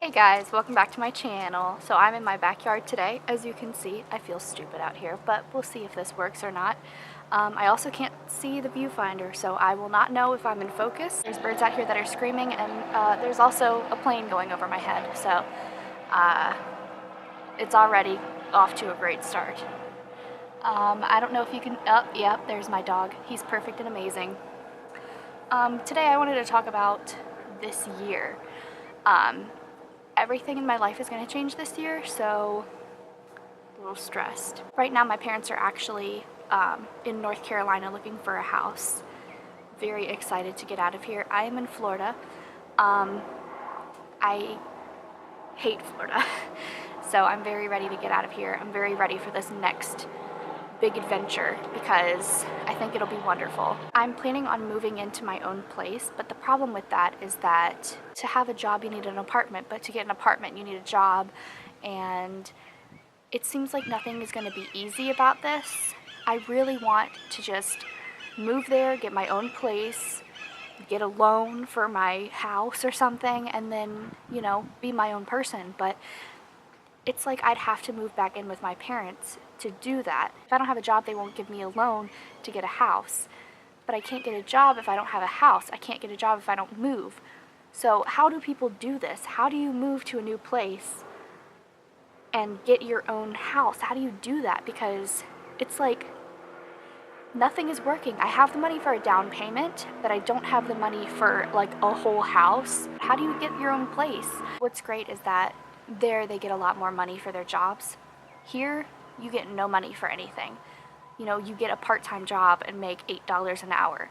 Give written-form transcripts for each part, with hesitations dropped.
Hey guys, welcome back to my channel. So I'm in my backyard today. As you can see, I feel stupid out here, but we'll see if this works or not. I also can't see the viewfinder, so I will not know if I'm in focus. There's birds out here that are screaming, and there's also a plane going over my head, so it's already off to a great start. I don't know if you can, yep, there's my dog. He's perfect and amazing. Today I wanted to talk about this year. Everything in my life is going to change this year, so a little stressed. Right now my parents are actually in North Carolina looking for a house. Very excited to get out of here. I am in Florida. I hate Florida, so I'm very ready to get out of here. I'm very ready for this next big adventure because I think it'll be wonderful. I'm planning on moving into my own place, but the problem with that is that to have a job you need an apartment, but to get an apartment you need a job, and it seems like nothing is going to be easy about this. I really want to just move there, get my own place, get a loan for my house or something, and then, you know, be my own person, but it's like I'd have to move back in with my parents to do that. If I don't have a job, they won't give me a loan to get a house. But I can't get a job if I don't have a house. I can't get a job if I don't move. So how do people do this? How do you move to a new place and get your own house? How do you do that? Because it's like nothing is working. I have the money for a down payment, but I don't have the money for like a whole house. How do you get your own place? What's great is that there they get a lot more money for their jobs. Here, you get no money for anything. You know, you get a part-time job and make $8 an hour.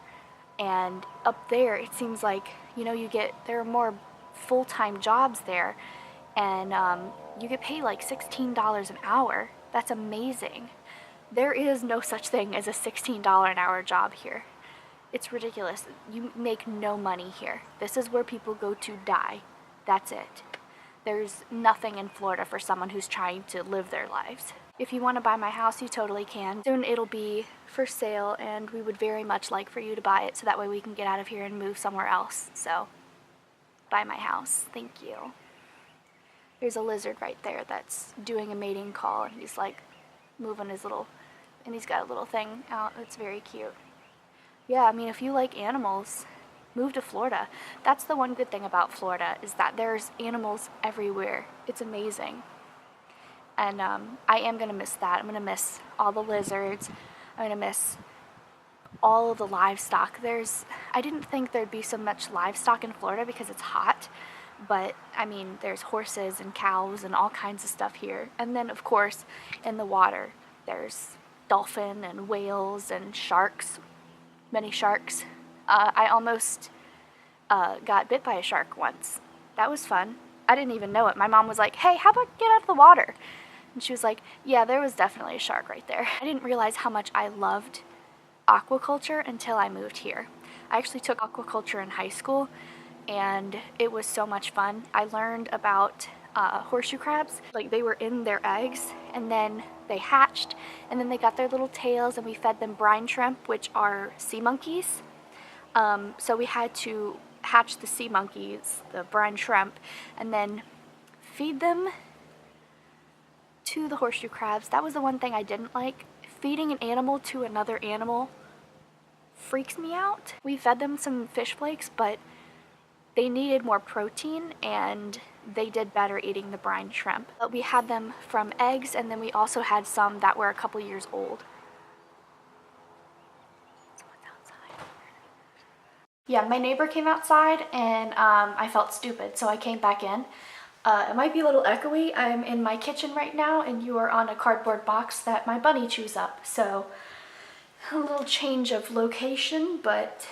And up there, it seems like, you know, there are more full-time jobs there, and you get paid like $16 an hour. That's amazing. There is no such thing as a $16 an hour job here. It's ridiculous. You make no money here. This is where people go to die. That's it. There's nothing in Florida for someone who's trying to live their lives. If you want to buy my house, you totally can. Soon it'll be for sale, and we would very much like for you to buy it so that way we can get out of here and move somewhere else. So, buy my house. Thank you. There's a lizard right there that's doing a mating call, and he's like moving his little, and he's got a little thing out. It's very cute. Yeah, I mean, if you like animals, move to Florida. That's the one good thing about Florida, is that there's animals everywhere. It's amazing. And I am going to miss that. I'm going to miss all the lizards. I'm going to miss all of the livestock. I didn't think there'd be so much livestock in Florida because it's hot. But, I mean, there's horses and cows and all kinds of stuff here. And then, of course, in the water, there's dolphin and whales and sharks. Many sharks. I almost got bit by a shark once. That was fun. I didn't even know it. My mom was like, hey, how about get out of the water? And she was like, yeah, there was definitely a shark right there. I didn't realize how much I loved aquaculture until I moved here. I actually took aquaculture in high school, and it was so much fun. I learned about horseshoe crabs. Like, they were in their eggs, and then they hatched, and then they got their little tails, and we fed them brine shrimp, which are sea monkeys. So we had to hatch the sea monkeys, the brine shrimp, and then feed them to the horseshoe crabs. That was the one thing I didn't like. Feeding an animal to another animal freaks me out. We fed them some fish flakes, but they needed more protein, and they did better eating the brine shrimp. But we had them from eggs, and then we also had some that were a couple years old. Yeah, my neighbor came outside, and I felt stupid, so I came back in. It might be a little echoey. I'm in my kitchen right now, and you are on a cardboard box that my bunny chews up. So, a little change of location, but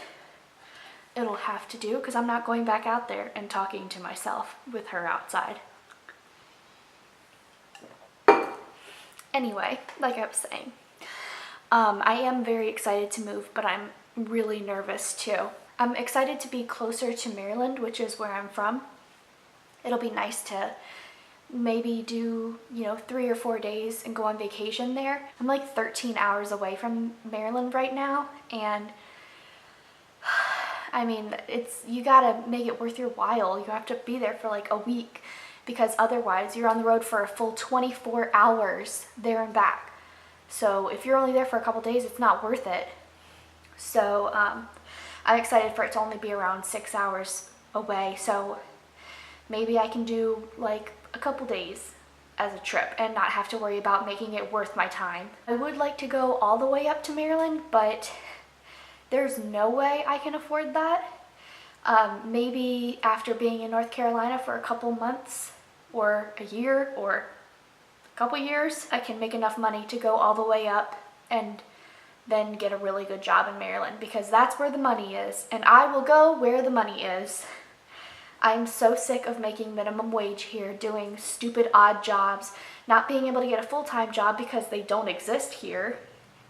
it'll have to do, because I'm not going back out there and talking to myself with her outside. Anyway, like I was saying, I am very excited to move, but I'm really nervous too. I'm excited to be closer to Maryland, which is where I'm from. It'll be nice to maybe do, 3 or 4 days and go on vacation there. I'm like 13 hours away from Maryland right now, and I mean, you gotta make it worth your while. You have to be there for like a week, because otherwise you're on the road for a full 24 hours there and back. So if you're only there for a couple days, it's not worth it. So I'm excited for it to only be around 6 hours away. So maybe I can do like a couple days as a trip and not have to worry about making it worth my time. I would like to go all the way up to Maryland, but there's no way I can afford that. Maybe after being in North Carolina for a couple months or a year or a couple years, I can make enough money to go all the way up and then get a really good job in Maryland, because that's where the money is, and I will go where the money is. I'm so sick of making minimum wage here, doing stupid odd jobs, not being able to get a full-time job because they don't exist here.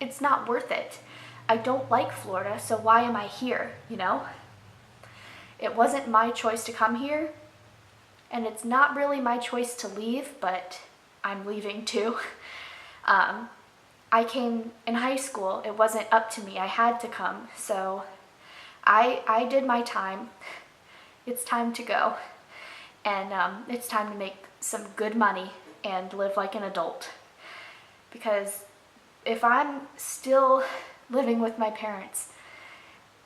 It's not worth it. I don't like Florida, so why am I here, you know? It wasn't my choice to come here, and it's not really my choice to leave, but I'm leaving too. I came in high school. It wasn't up to me. I had to come, so I did my time. It's time to go, and it's time to make some good money and live like an adult, because if I'm still living with my parents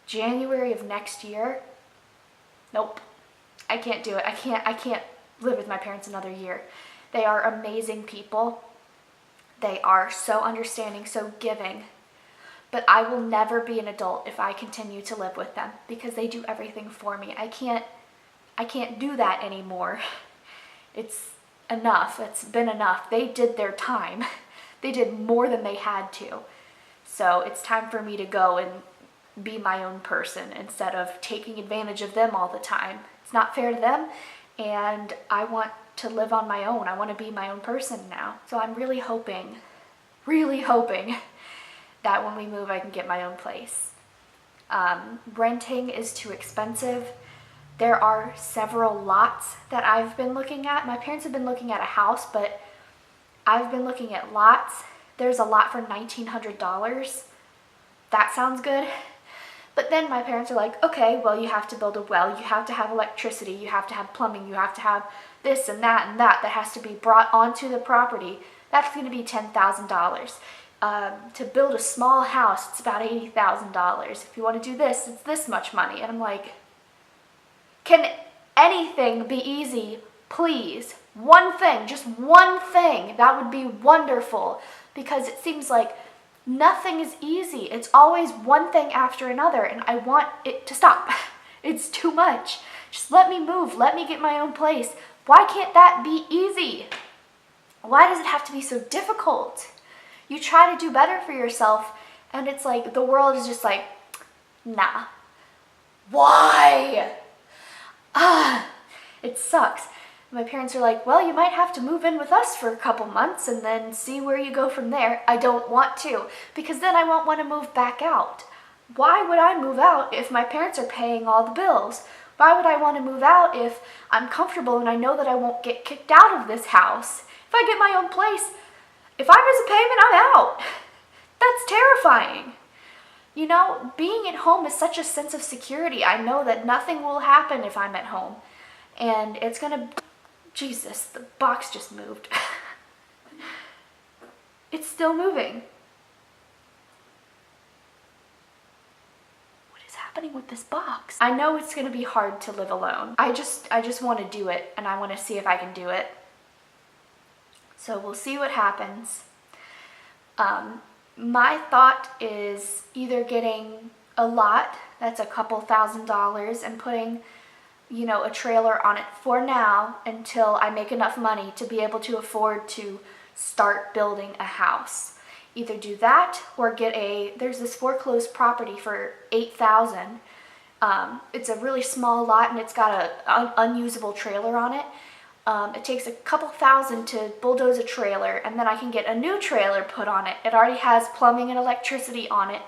January of next year, nope, I can't do it. I can't live with my parents another year. They are amazing people. They are so understanding, so giving, but I will never be an adult if I continue to live with them, because they do everything for me. I can't do that anymore. It's enough. It's been enough. They did their time. They did more than they had to. So it's time for me to go and be my own person instead of taking advantage of them all the time. It's not fair to them, and I want to live on my own. I want to be my own person now. So I'm really hoping that when we move, I can get my own place. Renting is too expensive. There are several lots that I've been looking at. My parents have been looking at a house, but I've been looking at lots. There's a lot for $1,900. That sounds good. But then my parents are like, okay, well, you have to build a well, you have to have electricity, you have to have plumbing, you have to have this and that that has to be brought onto the property. That's going to be $10,000. To build a small house, it's about $80,000. If you want to do this, it's this much money. And I'm like, can anything be easy, please? One thing, just one thing, that would be wonderful, because it seems like nothing is easy. It's always one thing after another, and I want it to stop. It's too much. Just let me move. Let me get my own place. Why can't that be easy? Why does it have to be so difficult? You try to do better for yourself, and it's like the world is just like, nah. Why? It sucks. My parents are like, well, you might have to move in with us for a couple months and then see where you go from there. I don't want to, because then I won't want to move back out. Why would I move out if my parents are paying all the bills? Why would I want to move out if I'm comfortable and I know that I won't get kicked out of this house? If I get my own place, if I miss a payment, I'm out. That's terrifying. You know, being at home is such a sense of security. I know that nothing will happen if I'm at home. And it's gonna... Jesus, the box just moved. It's still moving. What is happening with this box? I know it's gonna be hard to live alone. I just want to do it, and I want to see if I can do it. So we'll see what happens. My thought is either getting a lot, that's a couple $1,000s, and putting, you know, a trailer on it for now until I make enough money to be able to afford to start building a house. Either do that or get there's this foreclosed property for $8,000. It's a really small lot, and it's got an unusable trailer on it. It takes a couple thousand to bulldoze a trailer, and then I can get a new trailer put on it. It already has plumbing and electricity on it,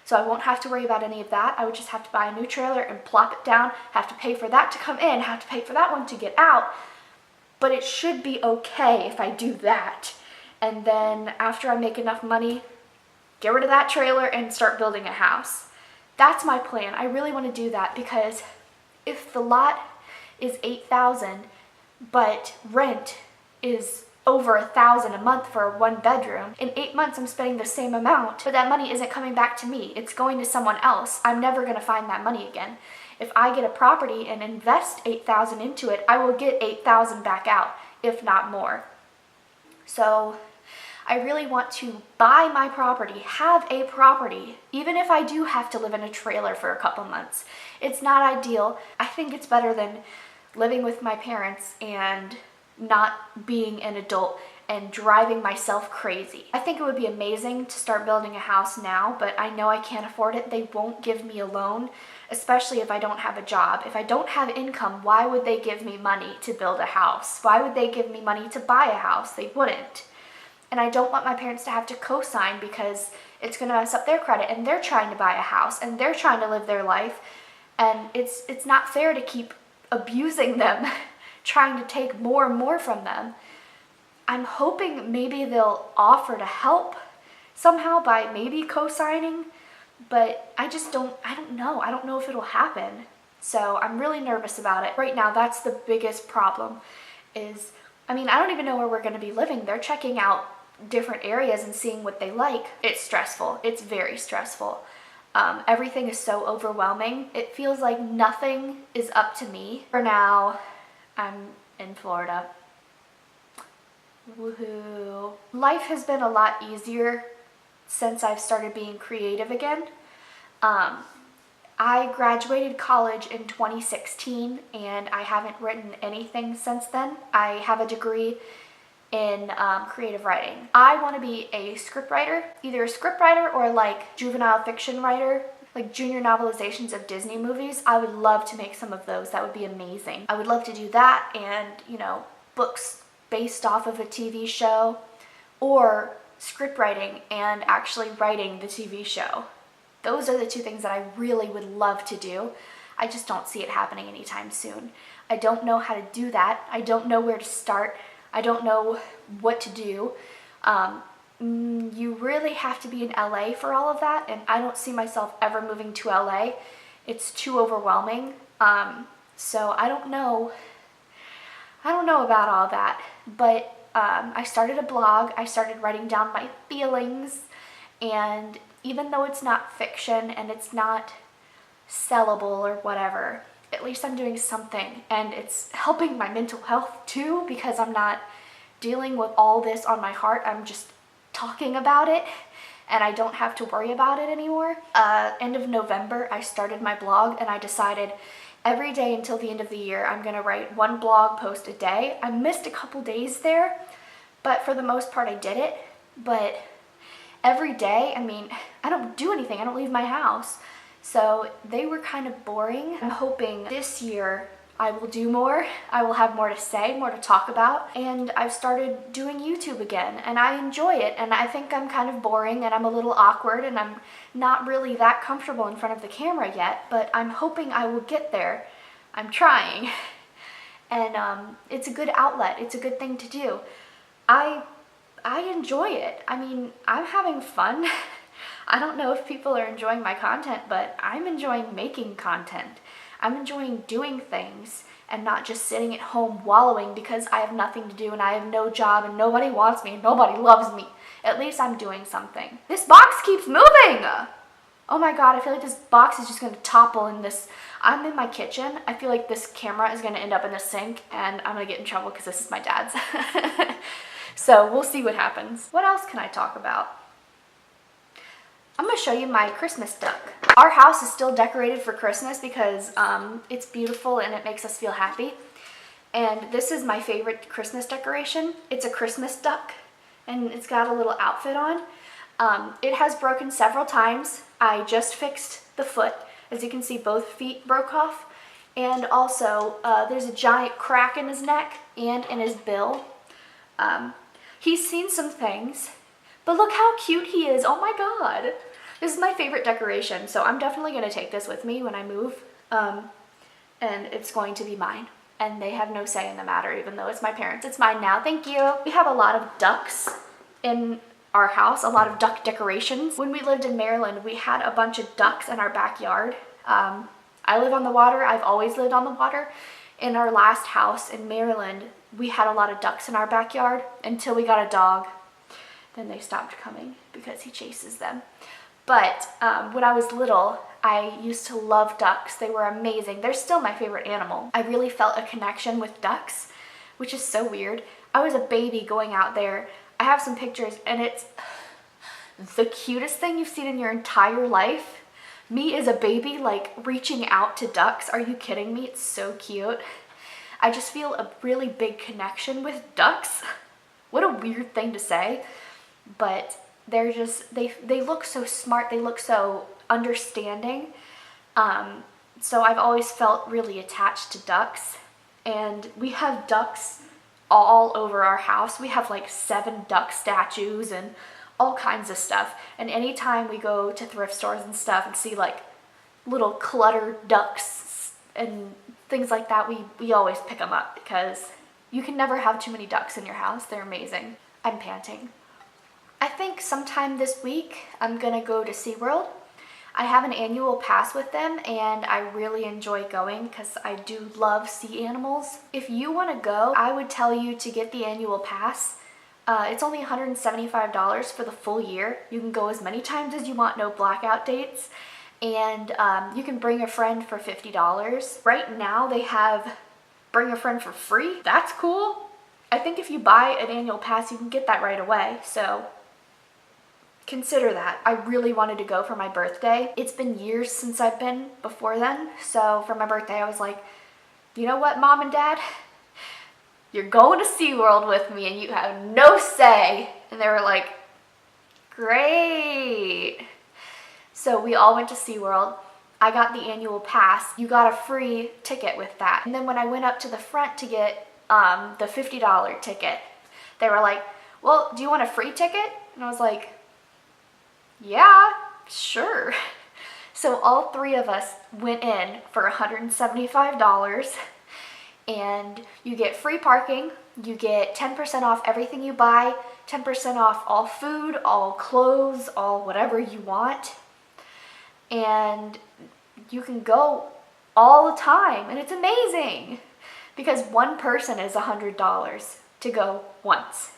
so I won't have to worry about any of that. I would just have to buy a new trailer and plop it down, have to pay for that to come in, have to pay for that one to get out. But it should be okay if I do that. And then after I make enough money, get rid of that trailer and start building a house. That's my plan. I really want to do that, because if the lot is $8,000, but rent is over $1,000 a month for a 1-bedroom. In 8 months, I'm spending the same amount, but that money isn't coming back to me. It's going to someone else. I'm never gonna find that money again. If I get a property and invest $8,000 into it, I will get $8,000 back out, if not more. So I really want to buy my property, have a property, even if I do have to live in a trailer for a couple months. It's not ideal. I think it's better than living with my parents and not being an adult and driving myself crazy. I think it would be amazing to start building a house now, but I know I can't afford it. They won't give me a loan, especially if I don't have a job. If I don't have income, why would they give me money to build a house? Why would they give me money to buy a house? They wouldn't. And I don't want my parents to have to co-sign because it's gonna mess up their credit, and they're trying to buy a house and they're trying to live their life, and it's not fair to keep abusing them, trying to take more and more from them. I'm hoping maybe they'll offer to help somehow by maybe co-signing, but I don't know. I don't know if it'll happen. So I'm really nervous about it. Right now, that's the biggest problem is, I don't even know where we're gonna be living. They're checking out different areas and seeing what they like. It's stressful. It's very stressful. Everything is so overwhelming. It feels like nothing is up to me. For now, I'm in Florida. Woohoo. Life has been a lot easier since I've started being creative again. I graduated college in 2016 and I haven't written anything since then. I have a degree in creative writing. I want to be a scriptwriter, either a scriptwriter or like juvenile fiction writer, like junior novelizations of Disney movies. I would love to make some of those. That would be amazing. I would love to do that, and books based off of a TV show, or script writing and actually writing the TV show. Those are the two things that I really would love to do. I just don't see it happening anytime soon. I don't know how to do that. I don't know where to start. I don't know what to do. You really have to be in LA for all of that, and I don't see myself ever moving to LA. It's too overwhelming. So I don't know about all that, but I started a blog. I started writing down my feelings, and even though it's not fiction and it's not sellable or whatever, at least I'm doing something, and it's helping my mental health too, because I'm not dealing with all this on my heart. I'm just talking about it, and I don't have to worry about it anymore. End of November, I started my blog, and I decided every day until the end of the year, I'm gonna write one blog post a day. I missed a couple days there, but for the most part, I did it. But every day, I don't do anything. I don't leave my house. So they were kind of boring. I'm hoping this year I will do more. I will have more to say, more to talk about. And I've started doing YouTube again, and I enjoy it. And I think I'm kind of boring, and I'm a little awkward, and I'm not really that comfortable in front of the camera yet, but I'm hoping I will get there. I'm trying. And it's a good outlet. It's a good thing to do. I enjoy it. I'm having fun. I don't know if people are enjoying my content, but I'm enjoying making content. I'm enjoying doing things and not just sitting at home wallowing because I have nothing to do and I have no job and nobody wants me and nobody loves me. At least I'm doing something. This box keeps moving! Oh my god, I feel like this box is just gonna topple in this. I'm in my kitchen. I feel like this camera is gonna end up in the sink and I'm gonna get in trouble because this is my dad's. So we'll see what happens. What else can I talk about? I'm gonna show you my Christmas duck. Our house is still decorated for Christmas because it's beautiful and it makes us feel happy. And this is my favorite Christmas decoration. It's a Christmas duck and it's got a little outfit on. It has broken several times. I just fixed the foot. As you can see, both feet broke off. And also, there's a giant crack in his neck and in his bill. He's seen some things, but look how cute he is. Oh my god. This is my favorite decoration, so I'm definitely going to take this with me when I move, and it's going to be mine. And they have no say in the matter, even though it's my parents'. It's mine now. Thank you. We have a lot of ducks in our house, a lot of duck decorations. When we lived in Maryland, we had a bunch of ducks in our backyard. I live on the water. I've always lived on the water. In our last house in Maryland, we had a lot of ducks in our backyard until we got a dog. Then they stopped coming because he chases them. But when I was little, I used to love ducks. They were amazing. They're still my favorite animal. I really felt a connection with ducks, which is so weird. I was a baby going out there. I have some pictures, and it's the cutest thing you've seen in your entire life. Me as a baby, like reaching out to ducks. Are you kidding me? It's so cute. I just feel a really big connection with ducks. What a weird thing to say, but they're just, they look so smart. They look so understanding. So I've always felt really attached to ducks, and we have ducks all over our house. We have like 7 duck statues and all kinds of stuff. And anytime we go to thrift stores and stuff and see like little cluttered ducks and things like that, we always pick them up because you can never have too many ducks in your house. They're amazing. I'm panting. I think sometime this week I'm gonna go to SeaWorld. I have an annual pass with them, and I really enjoy going because I do love sea animals. If you want to go, I would tell you to get the annual pass. It's only $175 for the full year. You can go as many times as you want, no blackout dates. And you can bring a friend for $50. Right now they have bring a friend for free. That's cool. I think if you buy an annual pass, you can get that right away. So consider that. I really wanted to go for my birthday. It's been years since I've been before then. So for my birthday, I was like, you know what, Mom and Dad? You're going to SeaWorld with me and you have no say. And they were like, great. So we all went to SeaWorld. I got the annual pass. You got a free ticket with that. And then when I went up to the front to get the $50 ticket, they were like, well, do you want a free ticket? And I was like, yeah, sure. So all 3 of us went in for $175, and you get free parking, you get 10% off everything you buy, 10% off all food, all clothes, all whatever you want, and you can go all the time, and it's amazing because one person is $100 to go once.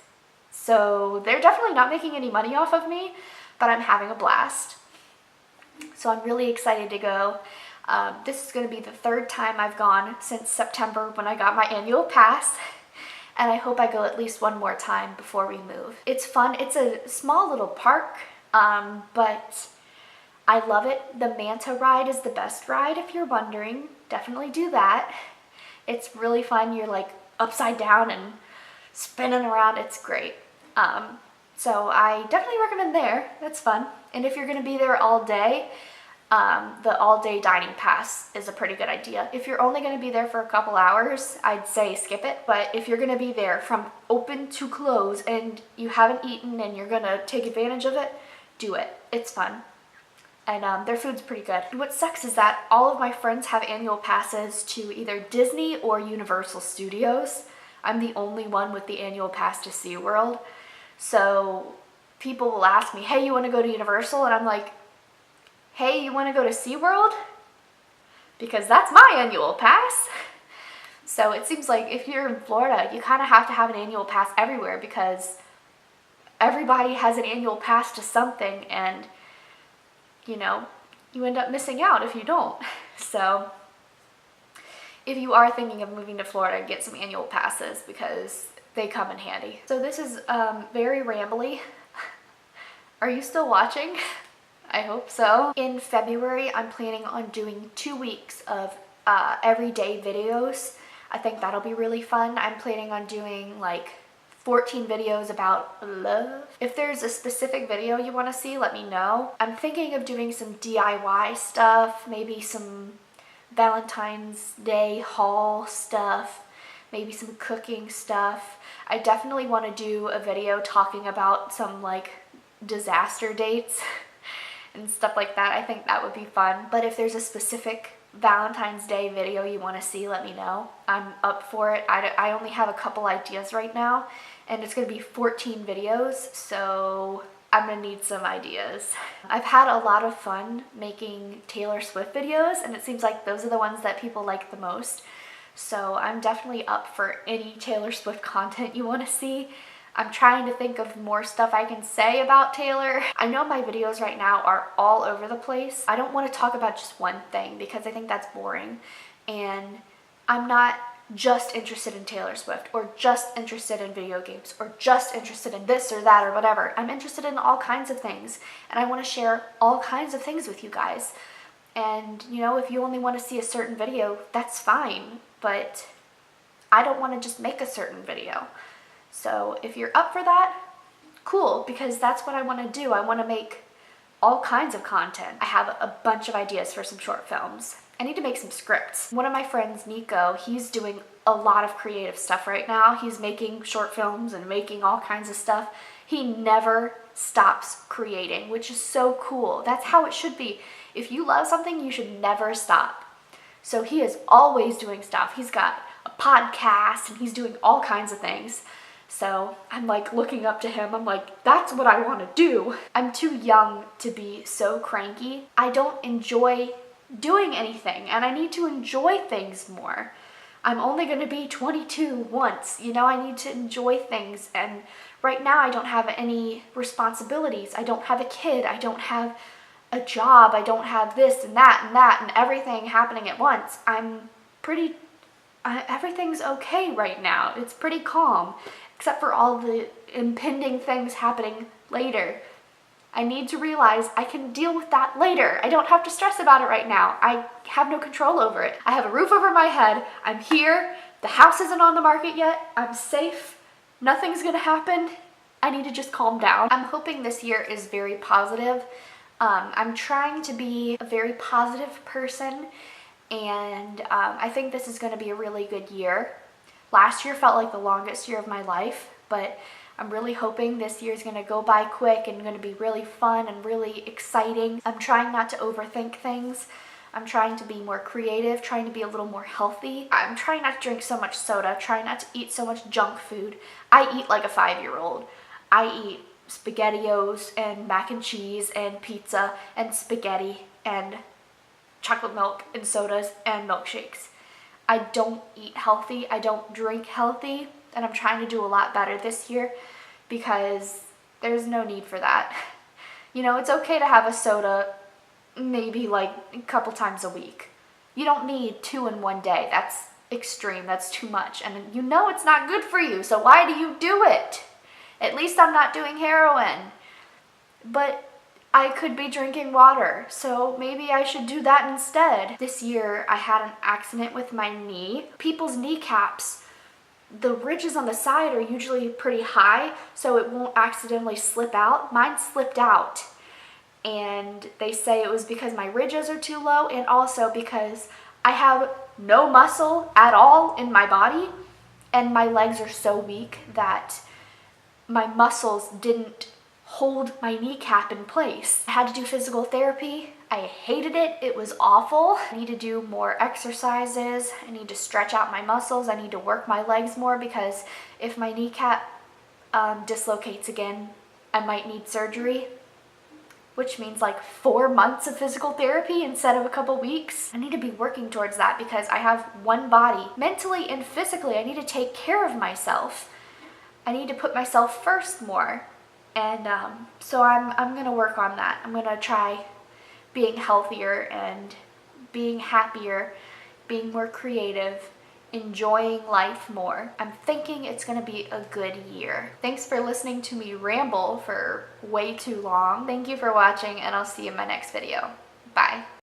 So they're definitely not making any money off of me, but I'm having a blast. So I'm really excited to go. This is going to be the 3rd time I've gone since September when I got my annual pass, and I hope I go at least one more time before we move. It's fun. It's a small little park, but I love it. The manta ride is the best ride, if you're wondering. Definitely do that. It's really fun. You're like upside down and spinning around. It's great. So I definitely recommend there. That's fun. And if you're going to be there all day, the all-day dining pass is a pretty good idea. If you're only going to be there for a couple hours, I'd say skip it. But if you're going to be there from open to close and you haven't eaten and you're going to take advantage of it, do it. It's fun. And their food's pretty good. What sucks is that all of my friends have annual passes to either Disney or Universal Studios. I'm the only one with the annual pass to SeaWorld. So people will ask me, hey, you want to go to Universal? And I'm like, hey, you want to go to SeaWorld? Because that's my annual pass. So it seems like if you're in Florida, you kind of have to have an annual pass everywhere because everybody has an annual pass to something, and you know, you end up missing out if you don't. So if you are thinking of moving to Florida, get some annual passes because they come in handy. So this is very rambly. Are you still watching? I hope so. In February, I'm planning on doing 2 weeks of everyday videos. I think that'll be really fun. I'm planning on doing like 14 videos about love. If there's a specific video you want to see, let me know. I'm thinking of doing some DIY stuff, maybe some Valentine's Day haul stuff, maybe some cooking stuff. I definitely want to do a video talking about some like disaster dates and stuff like that. I think that would be fun. But if there's a specific Valentine's Day video you want to see, let me know. I'm up for it. I only have a couple ideas right now, and it's going to be 14 videos, so I'm going to need some ideas. I've had a lot of fun making Taylor Swift videos, and it seems like those are the ones that people like the most. So I'm definitely up for any Taylor Swift content you want to see. I'm trying to think of more stuff I can say about Taylor. I know my videos right now are all over the place. I don't want to talk about just one thing because I think that's boring. And I'm not just interested in Taylor Swift or just interested in video games or just interested in this or that or whatever. I'm interested in all kinds of things, and I want to share all kinds of things with you guys. And you know, if you only want to see a certain video, that's fine, but I don't want to just make a certain video. So if you're up for that, cool, because that's what I want to do. I want to make all kinds of content. I have a bunch of ideas for some short films. I need to make some scripts. One of my friends, Nico, he's doing a lot of creative stuff right now. He's making short films and making all kinds of stuff. He never stops creating, which is so cool. That's how it should be. If you love something, you should never stop. So he is always doing stuff. He's got a podcast and he's doing all kinds of things. So I'm like looking up to him. I'm like, that's what I want to do. I'm too young to be so cranky. I don't enjoy doing anything, and I need to enjoy things more. I'm only going to be 22 once, you know, I need to enjoy things. And right now I don't have any responsibilities. I don't have a kid. I don't have a job. I don't have this and that and everything happening at once. Everything's okay right now. It's pretty calm, except for all the impending things happening later. I need to realize I can deal with that later. I don't have to stress about it right now. I have no control over it. I have a roof over my head. I'm here. The house isn't on the market yet. I'm safe. Nothing's gonna happen. I need to just calm down. I'm hoping this year is very positive. I'm trying to be a very positive person, and I think this is gonna be a really good year. Last year felt like the longest year of my life, but I'm really hoping this year is going to go by quick and going to be really fun and really exciting. I'm trying not to overthink things. I'm trying to be more creative, trying to be a little more healthy. I'm trying not to drink so much soda, trying not to eat so much junk food. I eat like a 5-year-old. I eat SpaghettiOs and mac and cheese and pizza and spaghetti and chocolate milk and sodas and milkshakes. I don't eat healthy. I don't drink healthy. And I'm trying to do a lot better this year because there's no need for that. You know, it's okay to have a soda maybe like a couple times a week. You don't need 2 in one day. That's extreme. That's too much. And you know it's not good for you, so why do you do it? At least I'm not doing heroin. But I could be drinking water, so maybe I should do that instead. This year I had an accident with my knee. People's kneecaps, the ridges on the side are usually pretty high, so it won't accidentally slip out. Mine slipped out, and they say it was because my ridges are too low and also because I have no muscle at all in my body, and my legs are so weak that my muscles didn't hold my kneecap in place. I had to do physical therapy. I hated it. It was awful. I need to do more exercises. I need to stretch out my muscles. I need to work my legs more because if my kneecap dislocates again, I might need surgery, which means like 4 months of physical therapy instead of a couple weeks. I need to be working towards that because I have one body. Mentally and physically, I need to take care of myself. I need to put myself first more. And so I'm gonna work on that. I'm gonna try being healthier and being happier, being more creative, enjoying life more. I'm thinking it's gonna be a good year. Thanks for listening to me ramble for way too long. Thank you for watching, and I'll see you in my next video. Bye.